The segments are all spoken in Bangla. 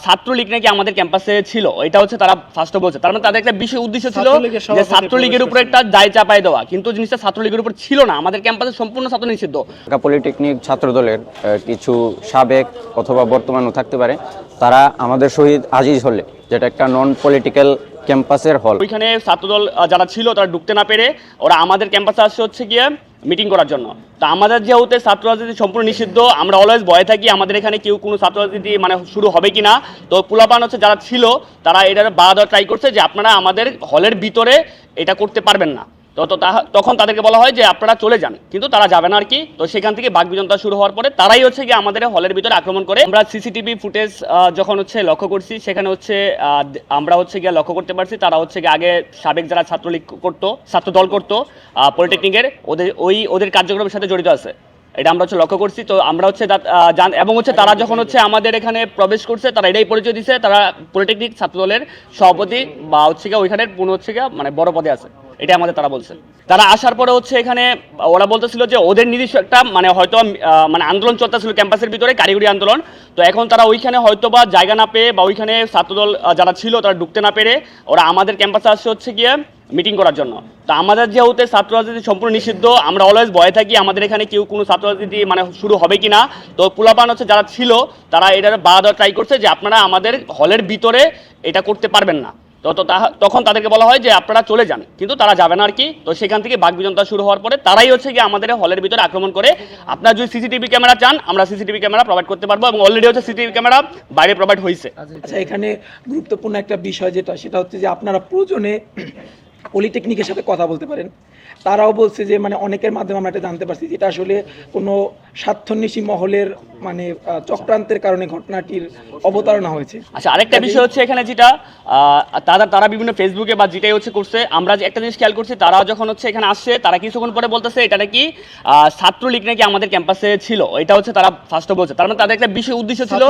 ছাত্রলীগ নাকি আমাদের ক্যাম্পাসে ছিল, এটা হচ্ছে তারা ফার্স্টে বলছে। তার মানে তাদের একটা বিশেষ উদ্দেশ্য ছিল যে ছাত্রলীগের উপরে একটা দায় চাপাই দেওয়া, কিন্তু জিনিসটা ছাত্রলীগের উপর ছিল না। আমাদের ক্যাম্পাসে সম্পূর্ণ ছাত্র নিষিদ্ধ। ঢাকা পলিটেকনিক ছাত্রদলের কিছু সাবেক অথবা বর্তমানও থাকতে পারে, তারা আমাদের শহীদ আজিজ হলে, যেটা একটা নন পলিটিক্যাল ক্যাম্পাসের হল, ওইখানে ছাত্রদল যারা ছিল তারা ঢুকতে না পেরে ওরা আমাদের ক্যাম্পাসে আসছে হচ্ছে গিয়ে মিটিং করার জন্য। তো আমাদের যেহেতু ছাত্র রাজনীতি সম্পূর্ণ নিষিদ্ধ, আমরা অলওয়েজ ভয়ে থাকি আমাদের এখানে কেউ কোনো ছাত্র রাজনীতি মানে শুরু হবে কিনা। তো পোলাপান হচ্ছে যারা ছিল তারা এটার বাধা দেওয়ার ট্রাই করছে যে আপনারা আমাদের হলের ভিতরে এটা করতে পারবেন না। তখন তাদেরকে বলা হয় যে আপনারা চলে যান, কিন্তু তারা যাবে না আর কি। তো সেখান থেকে বাকবিতণ্ডা শুরু হওয়ার পরে তারাই হচ্ছে গিয়ে আমাদের হলের ভিতরে আক্রমণ করে। আমরা সিসিটিভি ফুটেজ যখন হচ্ছে লক্ষ্য করছি, সেখানে হচ্ছে আমরা হচ্ছে গিয়ে লক্ষ্য করতে পারছি তারা হচ্ছে গিয়ে আগে সাবেক যারা ছাত্রলীগ করতো, ছাত্র দল করতো পলিটেকনিকের, ওদের কার্যক্রমের সাথে জড়িত আছে, এটা আমরা হচ্ছে লক্ষ্য করছি। তো আমরা হচ্ছে এবং হচ্ছে তারা যখন হচ্ছে আমাদের এখানে প্রবেশ করছে তারা এটাই পরিচয় দিচ্ছে তারা পলিটেকনিক ছাত্রদলের সভাপতি বা হচ্ছে গিয়ে ওইখানের পুনঃ হচ্ছে গিয়ে মানে বড় পদে আছে, এটা আমাদের তারা বলছে। তারা আসার পরে হচ্ছে এখানে ওরা বলতেছিল যে ওদের নিজস্ব একটা মানে হয়তো মানে আন্দোলন চলতেছিল ক্যাম্পাসের ভিতরে, কারিগরি আন্দোলন। তো এখন তারা ওইখানে হয়তো বা জায়গা না পেয়ে বা ওইখানে ছাত্রদল যারা ছিল তারা ঢুকতে না পেরে ওরা আমাদের ক্যাম্পাসে আসছে হচ্ছে গিয়ে মিটিং করার জন্য। তো আমাদের যেহেতু ছাত্র রাজনীতি সম্পূর্ণ নিষিদ্ধ, আমরা অলওয়েজ ভয়ে থাকি আমাদের এখানে কেউ কোনো ছাত্র রাজনীতি মানে শুরু হবে কিনা। তো পোলাপান হচ্ছে যারা ছিল তারা এটার বাধা দেওয়ার ট্রাই করছে যে আপনারা আমাদের হলের ভিতরে এটা করতে পারবেন না। তখন তাদেরকে বলা হয় যে আপনারা চলে যান, কিন্তু তারা যাবে না আর কি। তো সেখান থেকে বাকবিতণ্ডা শুরু হওয়ার পরে তারাই হচ্ছে গিয়ে আমাদের হলের ভিতরে আক্রমণ করে। আপনারা যদি সিসিটিভি ক্যামেরা চান আমরা সিসিটিভি ক্যামেরা প্রোভাইড করতে পারবো, এবং অলরেডি হচ্ছে সিসিটিভি ক্যামেরা বাইরে প্রোভাইড হয়েছে। আচ্ছা, এখানে গুরুত্বপূর্ণ একটা বিষয় সেটা হচ্ছে যে আপনারা প্রয়োজনে পলিটেকনিকের সাথে কথা বলতে পারেন। তারাও বলছে যে মানে অনেকের মাধ্যমে আমরা এটা জানতে পারছি যেটা আসলে কোনো স্বার্থন্বেষী মহলের মানে চক্রান্তের কারণে ঘটনাটির অবতারণা হয়েছে। আচ্ছা, আরেকটা বিষয় হচ্ছে এখানে যেটা তারা বিভিন্ন ফেসবুকে বা যেটাই হচ্ছে করছে, আমরা যে একটা জিনিস খেয়াল করছি, তারা যখন হচ্ছে এখানে আসছে তারা কিছুক্ষণ পরে বলতেছে এটা নাকি ছাত্রলীগ নাকি আমাদের ক্যাম্পাসে ছিল, এটা হচ্ছে তারা ফার্স্টে বলছে। তার মানে তাদের একটা বিশেষ উদ্দেশ্য ছিল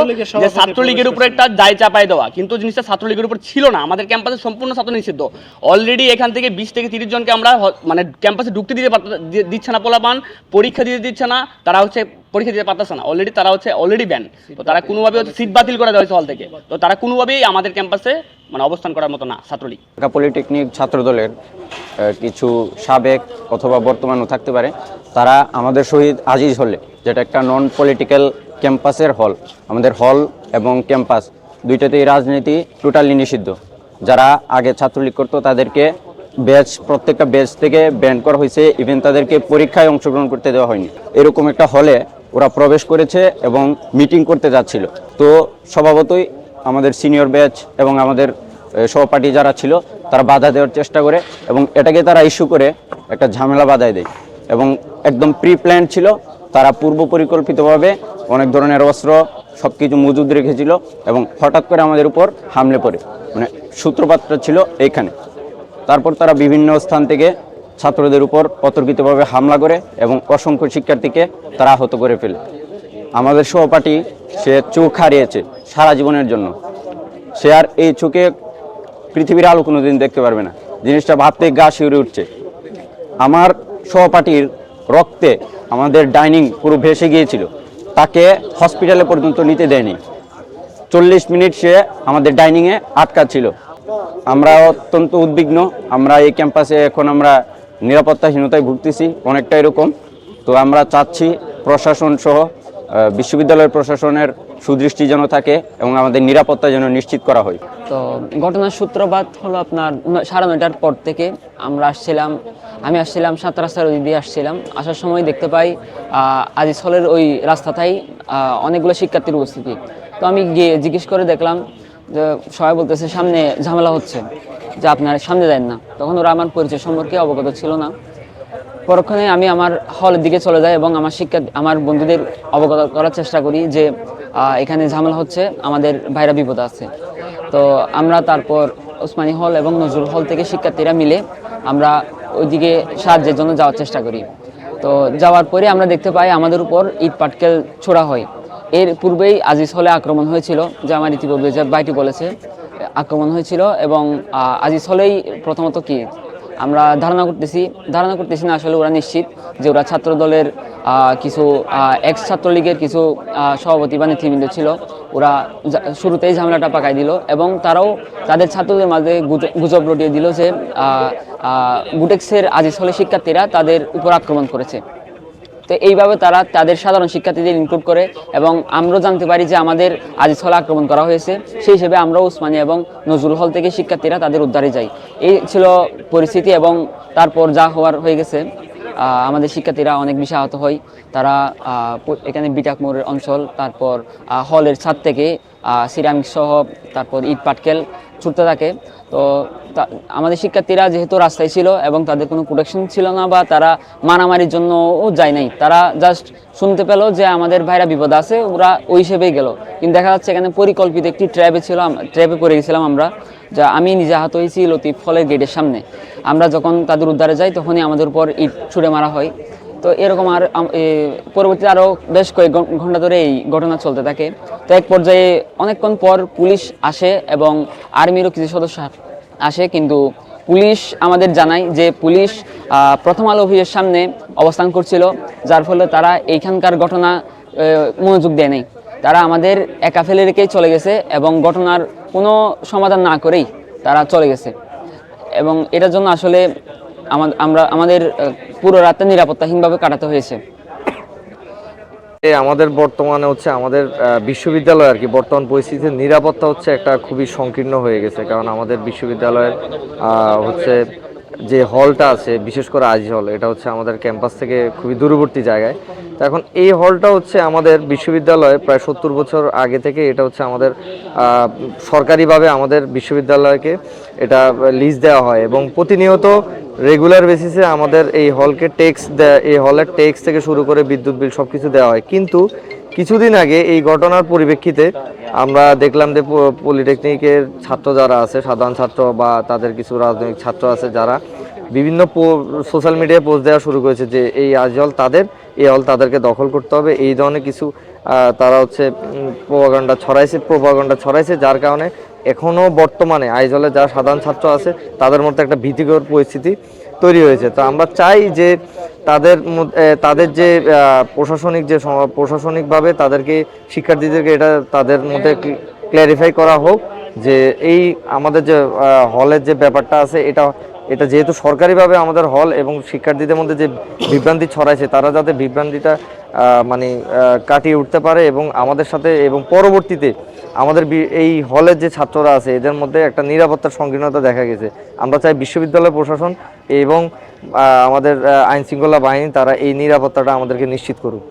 যে ছাত্রলীগের উপরে একটা দায় চাপাই দেওয়া, কিন্তু জিনিসটা ছাত্রলীগের উপর ছিল না। আমাদের ক্যাম্পাসে সম্পূর্ণ ছাত্র নিষিদ্ধ। অলরেডি এখান থেকে 20 থেকে 30 জনকে আমরা মানে ক্যাম্পাসে ঢুকতে দিচ্ছে না, পোলাপান পরীক্ষা দিতে দিচ্ছে না, তারা হচ্ছে পরীক্ষা দিতে পারতেছে না। তারা হচ্ছে অলরেডি ব্যান। তো তারা কোনোভাবে হচ্ছে সিট বাতিল করে দেওয়া হয়েছে হল থেকে। তো তারা কোনোভাবেই আমাদের ক্যাম্পাসে মানে অবস্থান করার মতো না ছাত্রলীগ। ঢাকা পলিটেকনিক ছাত্রদলের কিছু সাবেক অথবা বর্তমানও থাকতে পারে, তারা আমাদের শহীদ আজিজ হলে, যেটা একটা নন পলিটিক্যাল ক্যাম্পাসের হল, আমাদের হল এবং ক্যাম্পাস দুইটাতেই রাজনীতি টোটালি নিষিদ্ধ। যারা আগে ছাত্রলীগ করতো তাদেরকে প্রত্যেকটা ব্যাচ থেকে ব্যান করা হয়েছে, ইভেন তাদেরকে পরীক্ষায় অংশগ্রহণ করতে দেওয়া হয়নি। এরকম একটা হলে ওরা প্রবেশ করেছে এবং মিটিং করতে যাচ্ছিল। তো স্বভাবতই আমাদের সিনিয়র ব্যাচ এবং আমাদের সহপাঠী যারা ছিল তারা বাধা দেওয়ার চেষ্টা করে, এবং এটাকে তারা ইস্যু করে একটা ঝামেলা বাধায় দেয়। এবং একদম প্রি প্ল্যান ছিল, তারা পূর্ব পরিকল্পিতভাবে অনেক ধরনের অস্ত্র সব কিছু মজুদ রেখেছিল, এবং হঠাৎ করে আমাদের উপর হামলে পড়ে, মানে সূত্রপাতটা ছিল এইখানে। তারপর তারা বিভিন্ন স্থান থেকে ছাত্রদের উপর অতর্কিতভাবে হামলা করে এবং অসংখ্য শিক্ষার্থীকে তারা আহত করে ফেলে। আমাদের সহপাঠী সে চোখ হারিয়েছে সারা জীবনের জন্য, সে আর এই চোখে পৃথিবীর আলো কোনোদিন দেখতে পারবে না। জিনিসটা ভাবতে গা শিউরে উঠছে। আমার সহপাঠীর রক্তে আমাদের ডাইনিং পুরো ভেসে গিয়েছিল, তাকে হসপিটালে পর্যন্ত নিতে দেয়নি। 40 মিনিট সে আমাদের ডাইনিংয়ে আটকা ছিল। আমরা অত্যন্ত উদ্বিগ্ন। আমরা এই ক্যাম্পাসে এখন আমরা নিরাপত্তাহীনতায় ভুগতেছি অনেকটা এরকম। তো আমরা চাচ্ছি প্রশাসন সহ বিশ্ববিদ্যালয়ের প্রশাসনের সুদৃষ্টি যেন থাকে এবং আমাদের নিরাপত্তা যেন নিশ্চিত করা হয়। তো ঘটনার সূত্রপাত হলো আপনার 9:30টার পর থেকে আমি আসছিলাম 7 রাস্তার ওই দিয়ে আসছিলাম। আসার সময় দেখতে পাই আজিজ হলের ওই রাস্তাটাই অনেকগুলো শিক্ষার্থীর উপস্থিতি। তো আমি গিয়ে জিজ্ঞেস করে দেখলাম যে সবাই বলতেছে সামনে ঝামেলা হচ্ছে, যে আপনারা সামনে দেন না। তখন ওরা আমার পরিচয় সম্পর্কে অবগত ছিল না। পরক্ষণে আমি আমার হলের দিকে চলে যাই এবং আমার বন্ধুদের অবগত করার চেষ্টা করি যে এখানে ঝামেলা হচ্ছে, আমাদের ভাইরা বিপদ আছে। তো আমরা তারপর ওসমানী হল এবং নজরুল হল থেকে শিক্ষার্থীরা মিলে আমরা ওইদিকে সাহায্যের জন্য যাওয়ার চেষ্টা করি। তো যাওয়ার পরে আমরা দেখতে পাই আমাদের উপর ইট পাটকেল ছোড়া হয়। এর পূর্বেই আজিজ হলে আক্রমণ হয়েছিল, যে আমার ইতিপূর্বে যে ভাইটি বলেছে আক্রমণ হয়েছিল। এবং আজিজ হলেই প্রথমত কি আমরা ধারণা করতেছি না, আসলে ওরা নিশ্চিত যে ওরা ছাত্র দলের কিছু এক্স ছাত্রলীগের কিছু সভাপতি বা নেতৃবৃন্দ ছিল, ওরা শুরুতেই ঝামেলাটা পাকাই দিল এবং তারাও তাদের ছাত্রদের মাঝে গুজব রটিয়ে দিল যে গুটেক্সের আজিজ হলের শিক্ষার্থীরা তাদের উপর আক্রমণ করেছে। তো এইভাবে তারা তাদের সাধারণ শিক্ষার্থীদের ইনক্লুড করে এবং আমরাও জানতে পারি যে আমাদের আজিজ হলে আক্রমণ করা হয়েছে। সেই হিসেবে আমরা উসমানী এবং নজরুল হল থেকে শিক্ষার্থীরা তাদের উদ্ধারে যাই। এই ছিল পরিস্থিতি এবং তারপর যা হওয়ার হয়ে গেছে। আমাদের শিক্ষার্থীরা অনেক বেশি আহত হয়। তারা এখানে বিটাক মোড়ের অঞ্চল, তারপর হলের ছাদ থেকে সিরামিক সহ তারপর ইট পাটকেল ছুটতে থাকে। তো আমাদের শিক্ষার্থীরা যেহেতু রাস্তায় ছিল এবং তাদের কোনো প্রোটেকশন ছিল না বা তারা মারামারির জন্যও যায় নাই, তারা জাস্ট শুনতে পেল যে আমাদের ভাইরা বিপদ আছে, ওরা ওই হিসেবেই গেল। কিন্তু দেখা যাচ্ছে এখানে পরিকল্পিত একটি ট্র্যাপে পড়ে গেছিলাম আমরা, যা আমি নিজে আহত হয়েছি লতিফ হলের গেটের সামনে। আমরা যখন তাদের উদ্ধারে যাই তখনই আমাদের উপর ইট ছুঁড়ে মারা হয়। তো এরকম আর পরবর্তীতে আরও বেশ কয়েক ঘন্টা ধরে এই ঘটনা চলতে থাকে। তো এক পর্যায়ে অনেকক্ষণ পর পুলিশ আসে এবং আর্মিরও কিছু সদস্য আসে, কিন্তু পুলিশ আমাদের জানায় যে পুলিশ প্রথম আলো অফিসের সামনে অবস্থান করছিল, যার ফলে তারা এইখানকার ঘটনা মনোযোগ দেয় নাই। তারা আমাদের একা ফেলে রেখেই চলে গেছে এবং ঘটনার কোনো সমাধান না করেই তারা চলে গেছে। এবং এটার জন্য আসলে আমাদের পুরো রাতটা নিরাপত্তাহীনভাবে কাটাতে হয়েছে। আমাদের বর্তমানে হচ্ছে আমাদের বিশ্ববিদ্যালয় আর কি বর্তমান পরিস্থিতির নিরাপত্তা হচ্ছে একটা খুবই সংকীর্ণ হয়ে গেছে। কারণ আমাদের বিশ্ববিদ্যালয়ের হচ্ছে যে হলটা আছে, বিশেষ করে আজিজ হল, এটা হচ্ছে আমাদের ক্যাম্পাস থেকে খুবই দূরবর্তী জায়গায়। তো এখন এই হলটা হচ্ছে আমাদের বিশ্ববিদ্যালয়ে প্রায় 70 বছর আগে থেকে এটা হচ্ছে আমাদের সরকারিভাবে আমাদের বিশ্ববিদ্যালয়কে এটা লিজ দেওয়া হয় এবং প্রতিনিয়ত রেগুলার বেসিসে আমাদের এই হলকে ট্যাক্স এই হলের ট্যাক্স থেকে শুরু করে বিদ্যুৎ বিল সব কিছু দেওয়া হয়। কিন্তু কিছুদিন আগে এই ঘটনার পরিপ্রেক্ষিতে আমরা দেখলাম যে পলিটেকনিকের ছাত্র যারা আছে, সাধারণ ছাত্র বা তাদের কিছু রাজনৈতিক ছাত্র আছে, যারা বিভিন্ন সোশ্যাল মিডিয়ায় পোস্ট দেওয়া শুরু করেছে যে এই হল তাদের, এই হল তাদেরকে দখল করতে হবে। এই ধরনের কিছু তারা হচ্ছে প্রোপাগান্ডা ছড়াইছে, যার কারণে এখনও বর্তমানে আইজ হলে যারা সাধারণ ছাত্র আছে তাদের মধ্যে একটা ভীতিকর পরিস্থিতি তৈরি হয়েছে। তো আমরা চাই যে তাদের যে প্রশাসনিকভাবে তাদেরকে শিক্ষার্থীদেরকে এটা তাদের মধ্যে ক্ল্যারিফাই করা হোক যে এই আমাদের যে হলের যে ব্যাপারটা আছে এটা যেহেতু সরকারিভাবে আমাদের হল এবং শিক্ষার্থীদের মধ্যে যে বিভ্রান্তি ছড়াইছে, তারা যাতে বিভ্রান্তিটা কাটিয়ে উঠতে পারে এবং আমাদের সাথে এবং পরবর্তীতে আমাদের এই হলের যে ছাত্ররা আছে এদের মধ্যে একটা নিরাপত্তার সংকীর্ণতা দেখা গেছে। আমরা চাই বিশ্ববিদ্যালয় প্রশাসন এবং আমাদের আইনশৃঙ্খলা বাহিনী তারা এই নিরাপত্তাটা আমাদেরকে নিশ্চিত করুক।